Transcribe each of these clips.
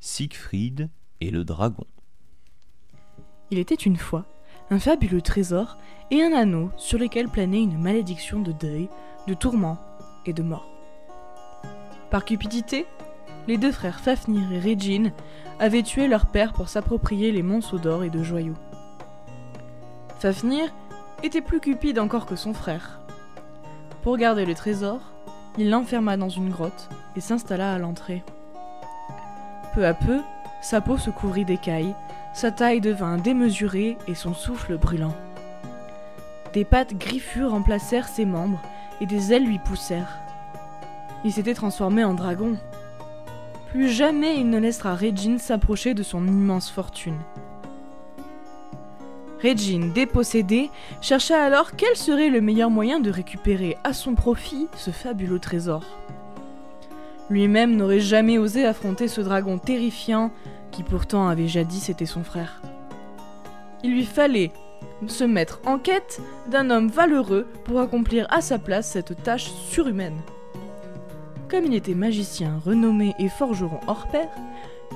Siegfried et le dragon. Il était une fois un fabuleux trésor et un anneau sur lesquels planait une malédiction de deuil, de tourment et de mort. Par cupidité, les deux frères Fafnir et Reginn avaient tué leur père pour s'approprier les monceaux d'or et de joyaux. Fafnir était plus cupide encore que son frère. Pour garder le trésor, il l'enferma dans une grotte et s'installa à l'entrée. Peu à peu, sa peau se couvrit d'écailles, sa taille devint démesurée et son souffle brûlant. Des pattes griffues remplacèrent ses membres et des ailes lui poussèrent. Il s'était transformé en dragon. Plus jamais il ne laissera Reginn s'approcher de son immense fortune. Reginn, dépossédé, chercha alors quel serait le meilleur moyen de récupérer à son profit ce fabuleux trésor. Lui-même n'aurait jamais osé affronter ce dragon terrifiant qui pourtant avait jadis été son frère. Il lui fallait se mettre en quête d'un homme valeureux pour accomplir à sa place cette tâche surhumaine. Comme il était magicien renommé et forgeron hors pair,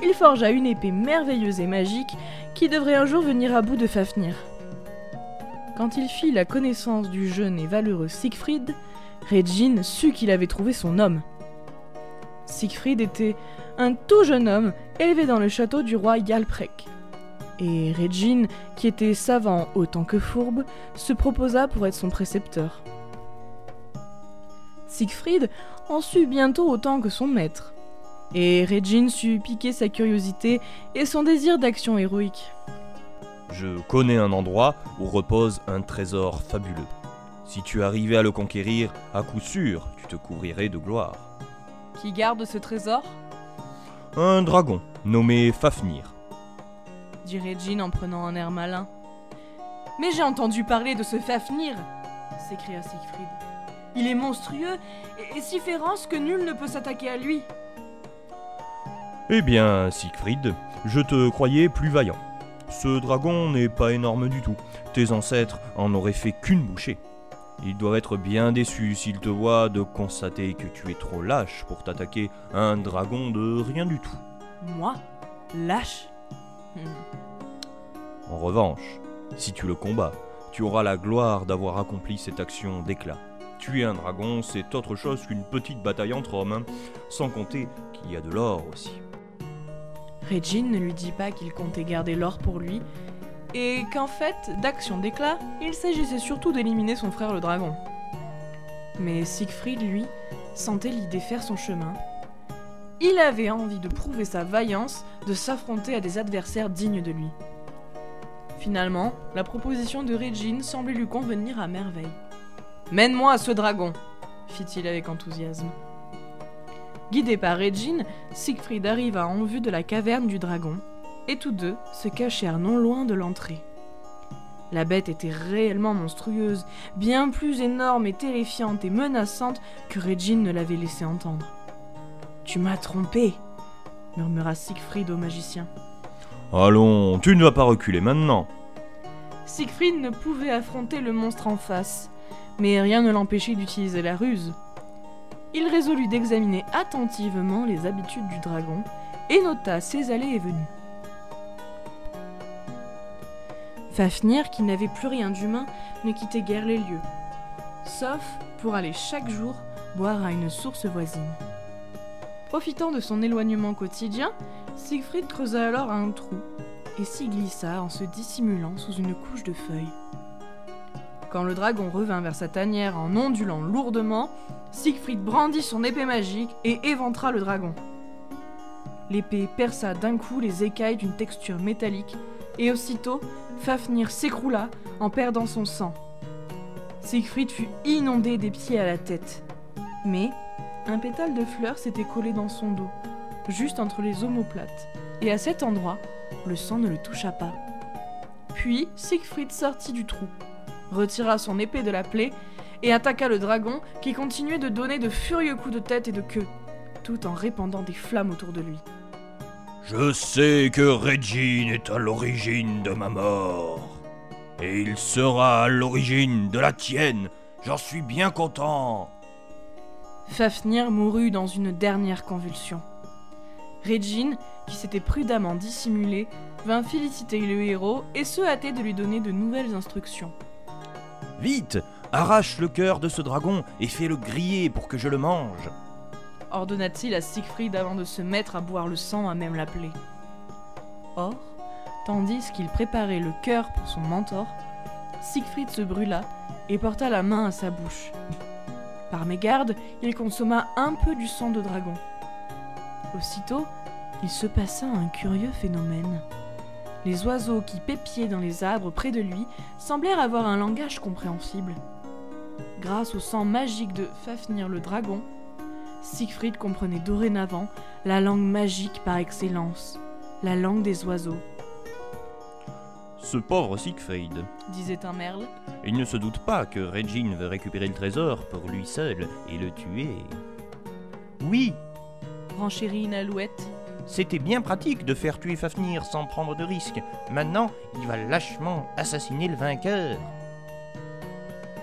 il forgea une épée merveilleuse et magique qui devrait un jour venir à bout de Fafnir. Quand il fit la connaissance du jeune et valeureux Siegfried, Reginn sut qu'il avait trouvé son homme. Siegfried était un tout jeune homme élevé dans le château du roi Hjalprek. Et Reginn, qui était savant autant que fourbe, se proposa pour être son précepteur. Siegfried en sut bientôt autant que son maître, et Reginn sut piquer sa curiosité et son désir d'action héroïque. Je connais un endroit où repose un trésor fabuleux. Si tu arrivais à le conquérir, à coup sûr, tu te couvrirais de gloire. Qui garde ce trésor ? Un dragon, nommé Fafnir. Dit Reginn en prenant un air malin. Mais j'ai entendu parler de ce Fafnir, s'écria Siegfried. Il est monstrueux et si féroce que nul ne peut s'attaquer à lui. Eh bien, Siegfried, je te croyais plus vaillant. Ce dragon n'est pas énorme du tout. Tes ancêtres en auraient fait qu'une bouchée. Ils doivent être bien déçus s'ils te voient de constater que tu es trop lâche pour t'attaquer à un dragon de rien du tout. Moi ? Lâche ? En revanche, si tu le combats, tu auras la gloire d'avoir accompli cette action d'éclat. Tuer un dragon, c'est autre chose qu'une petite bataille entre hommes, hein, sans compter qu'il y a de l'or aussi. Reginn ne lui dit pas qu'il comptait garder l'or pour lui, et qu'en fait, d'action d'éclat, il s'agissait surtout d'éliminer son frère le dragon. Mais Siegfried, lui, sentait l'idée faire son chemin. Il avait envie de prouver sa vaillance, de s'affronter à des adversaires dignes de lui. Finalement, la proposition de Reginn semblait lui convenir à merveille. « Mène-moi à ce dragon !» fit-il avec enthousiasme. Guidé par Reginn, Siegfried arriva en vue de la caverne du dragon, et tous deux se cachèrent non loin de l'entrée. La bête était réellement monstrueuse, bien plus énorme et terrifiante et menaçante que Reginn ne l'avait laissé entendre. « Tu m'as trompé !» murmura Siegfried au magicien. « Allons, tu ne vas pas reculer maintenant !» Siegfried ne pouvait affronter le monstre en face, mais rien ne l'empêchait d'utiliser la ruse. Il résolut d'examiner attentivement les habitudes du dragon et nota ses allées et venues. Fafnir, qui n'avait plus rien d'humain, ne quittait guère les lieux, sauf pour aller chaque jour boire à une source voisine. Profitant de son éloignement quotidien, Siegfried creusa alors un trou et s'y glissa en se dissimulant sous une couche de feuilles. Quand le dragon revint vers sa tanière en ondulant lourdement, Siegfried brandit son épée magique et éventra le dragon. L'épée perça d'un coup les écailles d'une texture métallique et aussitôt, Fafnir s'écroula en perdant son sang. Siegfried fut inondé des pieds à la tête. Mais un pétale de fleur s'était collé dans son dos, juste entre les omoplates, et à cet endroit, le sang ne le toucha pas. Puis Siegfried sortit du trou, retira son épée de la plaie et attaqua le dragon qui continuait de donner de furieux coups de tête et de queue, tout en répandant des flammes autour de lui. « Je sais que Reginn est à l'origine de ma mort, et il sera à l'origine de la tienne, j'en suis bien content !» Fafnir mourut dans une dernière convulsion. Régine, qui s'était prudemment dissimulée, vint féliciter le héros et se hâter de lui donner de nouvelles instructions. « Vite, arrache le cœur de ce dragon et fais-le griller pour que je le mange !» ordonna-t-il à Siegfried avant de se mettre à boire le sang à même la plaie. Or, tandis qu'il préparait le cœur pour son mentor, Siegfried se brûla et porta la main à sa bouche. Par mégarde, il consomma un peu du sang de dragon. Aussitôt, il se passa un curieux phénomène. Les oiseaux qui pépiaient dans les arbres près de lui semblèrent avoir un langage compréhensible. Grâce au sang magique de Fafnir le dragon, Siegfried comprenait dorénavant la langue magique par excellence, la langue des oiseaux. « Ce pauvre Siegfried, disait un merle, il ne se doute pas que Régine veut récupérer le trésor pour lui seul et le tuer. »« Oui, renchérit une alouette. C'était bien pratique de faire tuer Fafnir sans prendre de risque. Maintenant, il va lâchement assassiner le vainqueur. »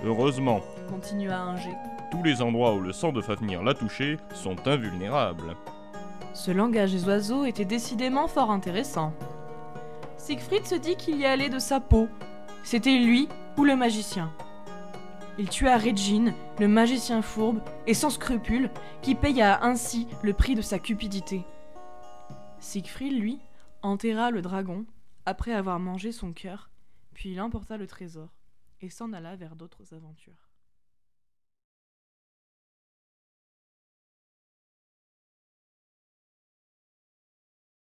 Heureusement, continua un G. Tous les endroits où le sang de Fafnir l'a touché sont invulnérables. Ce langage des oiseaux était décidément fort intéressant. Siegfried se dit qu'il y allait de sa peau. C'était lui ou le magicien. Il tua Régine, le magicien fourbe et sans scrupule, qui paya ainsi le prix de sa cupidité. Siegfried, lui, enterra le dragon après avoir mangé son cœur, puis il emporta le trésor et s'en alla vers d'autres aventures.